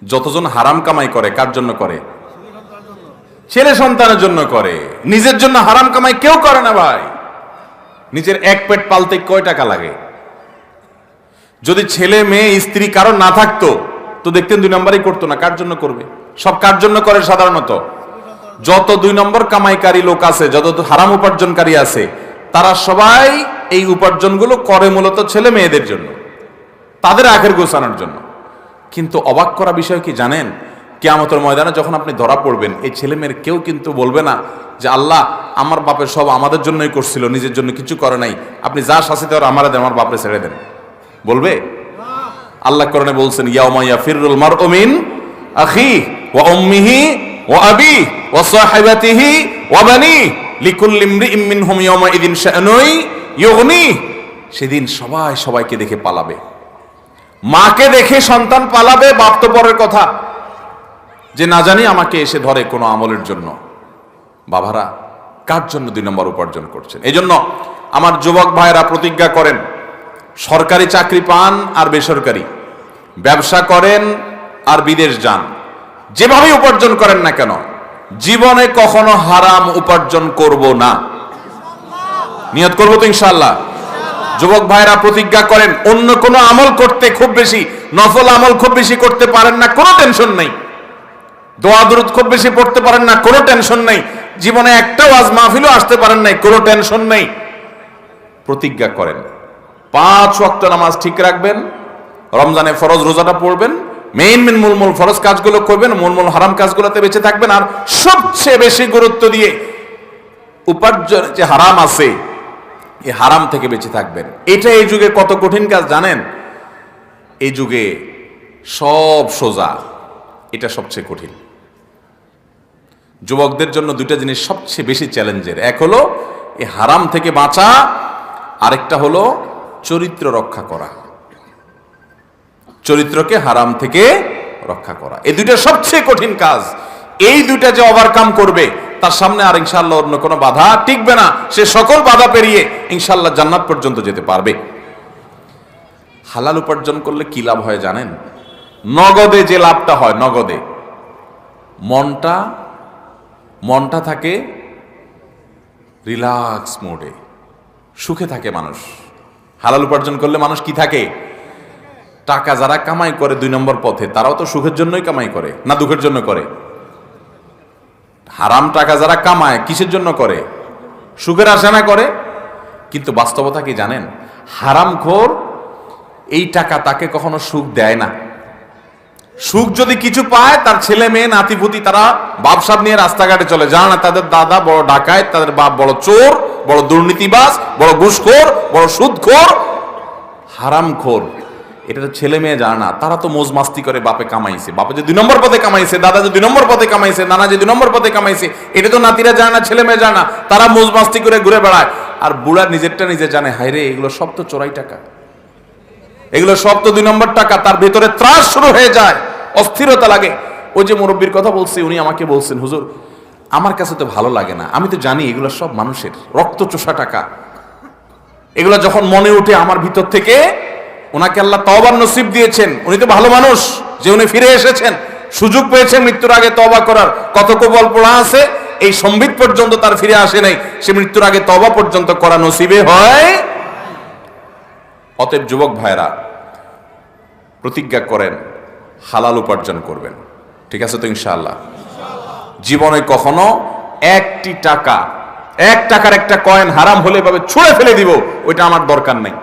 যতজন হারাম কামাই করে কার জন্য করে? ছেলে সন্তানের জন্য করে। নিজের জন্য হারাম কামাই কেউ করে না ভাই। নিজের এক পেট পালতে কয় টাকা লাগে? যদি ছেলে মেয়ে স্ত্রী কারো না থাকতো তো দেখতেন 2 নম্বরই করতো না। কার জন্য করবে? সব কার জন্য করে? সাধারণত যত 2 নম্বর কামাইকারী লোক আছে, যত হারাম উপার্জনকারী আছে, তারা সবাই এই উপার্জনগুলো করে মূলত ছেলে মেয়েদের জন্য, তাদের আখের গোছানোর জন্য। কিন্তু অবাক করা বিষয় কি জানেন? কিয়ামতের ময়দানে যখন আপনি ধরা পড়বেন, এই ছেলে মেয়ের কেউ কিন্তু বলবে না যে আল্লাহ আমার বাপের সব আমাদের জন্যই করছিল, নিজের জন্য কিছু করে নাই, আপনি যা শাস্তি দেওয়ার আমার দেন, আমার বাপরে ছেড়ে দেন। বলবে? আল্লাহ কোরআনে বলছেন ইয়াউমা ইয়াফিরুল মারউ মিন আখিহি ওয়া উম্মিহি ওয়া আবিহি ওয়া সাহিবাতিহি ওয়া বানিহি লিকুল্লি ইমরিইম মিনহুম ইয়াউমা ইযিন শাআনুন ইউগনি। সেদিন সবাই সবাইকে দেখে পালাবে। মাকে দেখে সন্তান পালাবে, বাপ তো পরের কথা, যে না জানি আমাকে এসে ধরে কোনো আমলের জন্য। বাবারা, কার জন্য 2 নম্বর উপার্জন করছেন? এই জন্য আমার যুবক ভাইয়েরা প্রতিজ্ঞা করেন, সরকারি চাকরি পান আর বেসরকারি, ব্যবসা করেন আর বিদেশ যান, যেভাবে উপার্জন করেন না কেন, জীবনে কখনো হারাম উপার্জন করব না। নিয়ত করবো তো ইনশাআল্লাহ। যুবক ভাইরা প্রতিজ্ঞা করেন, অন্য কোনো আমল করতে খুব বেশি, নফল আমল খুব বেশি করতে পারেন না, কোনো টেনশন নেই। দোয়া দুরূদ খুব বেশি পড়তে পারেন না, কোনো টেনশন নেই। জীবনে একটা ওয়াজ মাহফিলও আসতে পারেন নাই, কোনো টেনশন নেই। প্রতিজ্ঞা করেন 5 ওয়াক্ত নামাজ ঠিক রাখবেন, রমজানে ফরজ রোজাটা পড়বেন, মেইন মূল ফরজ কাজগুলো করবেন, মূল হারাম কাজগুলোতে বেঁচে থাকবেন, আর সবচেয়ে বেশি গুরুত্ব দিয়ে উপার্জন যে হারাম আছে এই হারাম থেকে বেঁচে থাকবেন। এটা এই যুগে কত কঠিন কাজ জানেন? এই যুগে সব সোজা, এটা সবচেয়ে কঠিন। যুবকদের জন্য 2টা জিনিস সবচেয়ে বেশি চ্যালেঞ্জের। এক হলো এই হারাম থেকে বাঁচা, আরেকটা হলো চরিত্র রক্ষা করা, চরিত্রকে হারাম থেকে রক্ষা করা। এই 2টা সবচেয়ে কঠিন কাজ। এই 2টা যে ওভারকাম করবে, তার সামনে আর ইনশাআল্লাহ অন্য কোনো বাধা টিকবে না। সে সকল বাধা পেরিয়ে ইনশাআল্লাহ জান্নাত পর্যন্ত যেতে পারবে। হালাল উপার্জন করলে কি লাভ হয় জানেন? নগদে যে লাভটা হয়, নগদে মনটা থাকে রিল্যাক্স মোডে, সুখে থাকে মানুষ। হালাল উপার্জন করলে মানুষ কি থাকে? টাকা যারা কামাই করে 2 নম্বর পথে, তারাও তো সুখের জন্যই কামাই করে, না দুঃখের জন্য করে? হারাম টাকা যারা কামায় কিসের জন্য করে? সুখের আশা না করে? কিন্তু বাস্তবতা কি জানেন? হারামখোর এই টাকা তাকে কখনো সুখ দেয় না। সুখ যদি কিছু পায়, তার ছেলে মেয়ে নাতিপুতি তারা বাপসাব নিয়ে রাস্তাঘাটে চলে, জানা না তাদের দাদা বড় ডাকাত, তাদের বাপ বড় চোর, বড় দুর্নীতিবাজ, বড় ঘুষখোর, বড় সুদখোর, হারামখোর। এটা তো ছেলে মেয়ে জানে না। তারা তো মোজ মাস্তি করে বাপে কামাইছে, বাপে যে 2 নম্বর পথে কামাইছে, দাদা যে 2 নম্বর পথে কামাইছে, নানা যে 2 নম্বর পথে কামাইছে, এটা তো নাতিরা জানে না, ছেলে মেয়ে জানে না। তারা মোজ মাস্তি করে ঘুরে বেড়ায়। আর বুড়া নিজেরটা নিজে জানে, হায় রে এগুলো সব তো চোরাই টাকা, এগুলো সব তো 2 নম্বর টাকা। তার ভেতরে ত্রাস শুরু হয়ে যায়, অস্থিরতা লাগে। ওই যে মুরব্বীর কথা বলছি, উনি আমাকে বলছেন, হুজুর আমার কাছে তো ভালো লাগে না, আমি তো জানি এগুলো সব মানুষের রক্ত চোষা টাকা। এগুলো যখন মনে উঠে আমার ভিতর থেকে, ওনাকে আল্লাহ তওবার নসিব দিয়েছেন, উনি তো ভালো মানুষ যে উনি ফিরে এসেছেন, সুযোগ পেয়েছেন মৃত্যুর আগে তওবা করার। কত কবল পড়া আছে, এই সম্বিত পর্যন্ত তার ফিরে আসে নাই, সে মৃত্যুর আগে তওবা পর্যন্ত করা নসিবে হয়। অতএব যুবক ভাইরা প্রতিজ্ঞা করেন হালাল উপার্জন করবেন, ঠিক আছে তো ইনশাআল্লাহ? জীবনে কখনো 1টি টাকা, 1 টাকার একটা কয়েন হারাম হলে ভাবে ছুঁড়ে ফেলে দিব, ওইটা আমার দরকার নেই,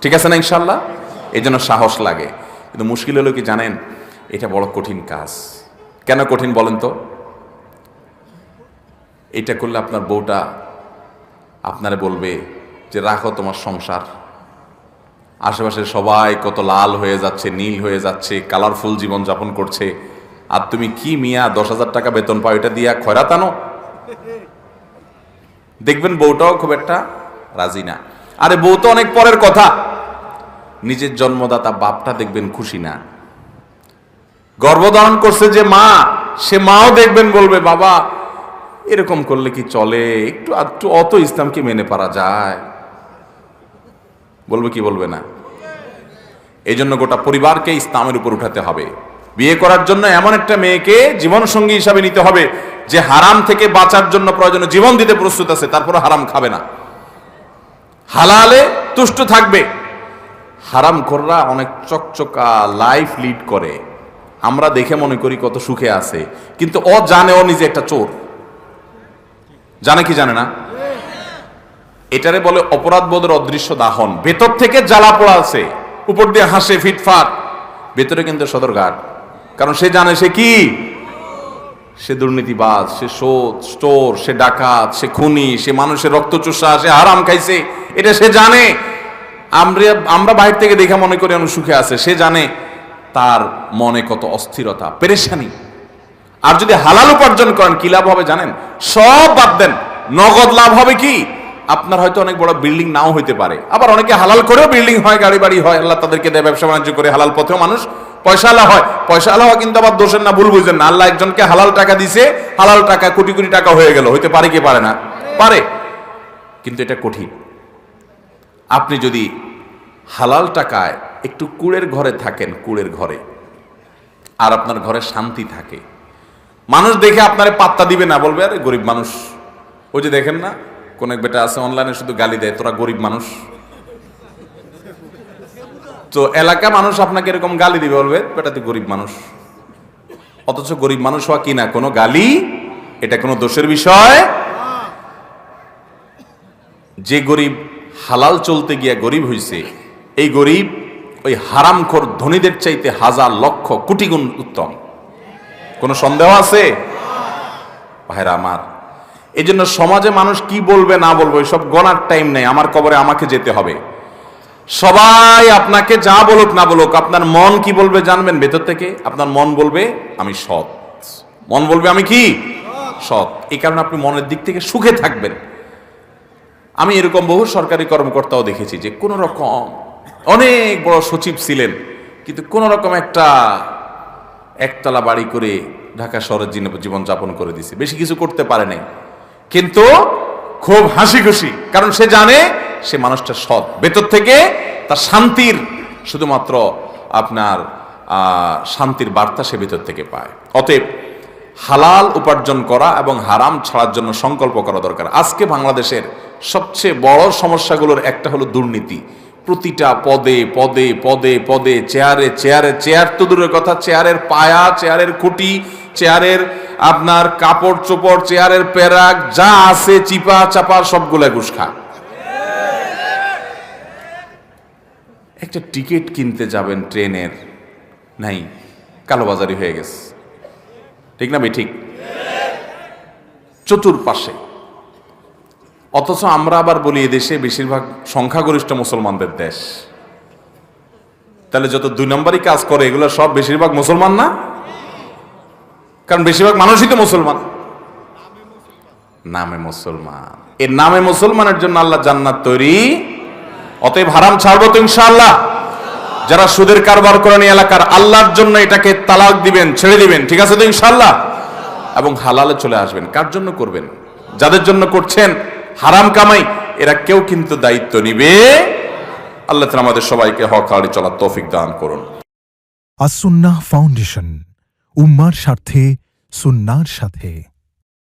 ঠিক আছে না ইনশাআল্লাহ? এই জন্য সাহস লাগে। কিন্তু মুশকিল হলো কি জানেন? এটা বড় কঠিন কাজ। কেন কঠিন বলেন তো? এটা করলে আপনার বউটা আপনারে বলবে যে রাখো তোমার সংসার, আশেপাশে সবাই কত লাল হয়ে যাচ্ছে, নীল হয়ে যাচ্ছে, কালারফুল জীবন যাপন করছে, আর তুমি কি মিয়া 10,000 টাকা বেতন পাও, এটা দিয়া খয়রাত আনো? দেখবেন বউটাও খুব একটা রাজি না। আরে বউ তো অনেক পরের কথা, নিজের জন্মদাতা বাপটা দেখবেন খুশি না। গর্ভধারণ করছে যে মা, সে মাও দেখবেন বলবে বাবা এরকম করলে কি চলে, একটু অত ইসলামকে মেনে পারা যায়? বলবে কি বলবে না? এই জন্য গোটা পরিবারকে ইসলামের উপর উঠাতে হবে। বিয়ে করার জন্য এমন একটা মেয়েকে জীবনসঙ্গী হিসাবে নিতে হবে যে হারাম থেকে বাঁচার জন্য প্রয়োজনে জীবন দিতে প্রস্তুত আছে, তারপরে হারাম খাবে না, হালালে তুষ্ট থাকবে। হারামখোররা অনেক চকচকা লাইফ লিড করে, আমরা দেখে মনে করি কত সুখে আছে, কিন্তু ও জানে ও নিজে একটা চোর। জানে কি জানে না? এটারে বলে অপরাধ বোধের অদৃশ্য দাহন। ভেতর থেকে জ্বালা পোড়া আছে, উপর দিয়ে হাসে ফিটফাট, ভেতরে কিন্তু সদরঘাট। কারণ সে জানে সে কি, সে দুর্নীতিবাজ, সে চোর, সে ডাকাত, সে খুনি, সে মানুষের রক্তচোষা, সে হারাম খাইছে, এটা সে জানে। আমরা বাইরে থেকে দেখে মনে করি অনেক সুখে আছে, সে জানে তার মনে কত অস্থিরতা, পেরেশানি। আর যদি হালাল উপার্জন করেন কি লাভ হবে জানেন? সব বাদ দেন, নগদ লাভ হবে কি? আপনার হয়তো অনেক বড় বিল্ডিং নাও হইতে পারে, আবার অনেকে হালাল করেও বিল্ডিং হয়, গাড়ি বাড়ি হয়, আল্লাহ তাদেরকে দেয়, ব্যবসা বাণিজ্য করে হালাল পথেও মানুষ পয়সা আলা হয়। পয়সা আলা হওয়া কিন্তু আবার দোষের না, ভুল বুঝেন না। আল্লাহ একজনকে হালাল টাকা দিছে, হালাল টাকা কোটি কোটি টাকা হয়ে গেল, হইতে পারে কি পারে না? পারে, কিন্তু এটা কঠিন। আপনি যদি হালাল টাকায় একটু কুড়ের ঘরে থাকেন, কুড়ের ঘরে, আর আপনার ঘরে শান্তি থাকে, মানুষ দেখে আপনারে পাত্তা দিবে না, বলবে আরে গরিব মানুষ। ওই যে দেখেন না, কোন এক বেটা আছে অনলাইনে শুধু গালি দেয়, তোরা গরিব মানুষ। তো এলাকা মানুষ আপনাকে এরকম গালি দিবে, বলবে বেটা তুই গরিব মানুষ। অথচ গরিব মানুষ হওয়া কি না কোনো গালি, এটা কোনো দোষের বিষয়। যে গরিব হালাল চলতে গিয়া গরিব হইছে, এই গরিব ওই হারামখোর ধনীদের চাইতে হাজার লক্ষ কোটি গুণ উত্তম। কোনো সন্দেহ আছে ভাইরা আমার? এই জন্য সমাজে মানুষ কি বলবে না বলবে সব গণার টাইম নেই। আমার কবরে আমাকে যেতে হবে। সবাই আপনাকে যা বলুক না বলুক, আপনার মন কি বলবে জানবেন? ভেতর থেকে আপনার মন বলবে আমি সৎ, মন বলবে আমি কি সৎ। এই কারণে আপনি মনের দিক থেকে সুখে থাকবেন। আমি এরকম বহু সরকারি কর্মকর্তাও দেখেছি যে কোন রকম অনেক বড় সচিব ছিলেন, কিন্তু কোন রকম একতলা বাড়ি করে ঢাকা শহরের জীবন যাপন করে দিছে, বেশি কিছু করতে পারে নাই, কিন্তু খুব হাসি খুশি। কারণ সে জানে সে মানুষটা সৎ, ভেতর থেকে তার শান্তির শুধুমাত্র আপনার শান্তির বার্তা সে ভেতর থেকে পায়। অতএব হালাল উপার্জন করা এবং হারাম ছাড়ার জন্য সংকল্প করা দরকার। আজকে বাংলাদেশের সবচেয়ে বড় সমস্যাগুলোর একটা হলো দুর্নীতি। প্রতিটা পদে পদে পদে পদে চেয়ারে চেয়ারে, চেয়ার তো দূরের কথা, চেয়ারের পায়া, চেয়ারের খুঁটি, চেয়ারের আপনার কাপড় চোপড়, চেয়ারের পেরাক যা আছে চিপা চাপা সবগুলা ঘুষ খা। একটা টিকিট কিনতে যাবেন ট্রেনের, নাই, কালোবাজারি হয়ে গেছে, ঠিক না? ঠিক চতুর্পাশে। অথচ আমরা আবার বলি এদেশে বেশিরভাগ সংখ্যাগরিষ্ঠ মুসলমানদের দেশ। তাহলে যত দুই নম্বরই কাজ করে এগুলো সব বেশিরভাগ মুসলমান না? কারণ বেশিরভাগ মানুষই তো মুসলমান, নামে মুসলমান। এর নামে মুসলমানের জন্য আল্লাহ জান্নাত তৈরি। অতএব হারাম ছাড়বো তো ইনশাআল্লাহ। যারা সুদের কারবার করেন এই এলাকার, আল্লাহর জন্য এটাকে তালাক দিবেন, ছেড়ে দিবেন, ঠিক আছে তো ইনশাআল্লাহ? এবং হালালে চলে আসবেন। কার জন্য করবেন? যাদের জন্য করছেন হারাম কামাই, এরা কেউ কিন্তু দায়িত্ব নিবে। আল্লাহ তাআলা আমাদের সবাইকে হক হালালে চলার তৌফিক দান করুন। আস-সুন্নাহ ফাউন্ডেশন, উম্মার স্বার্থে সুন্নাহর সাথে।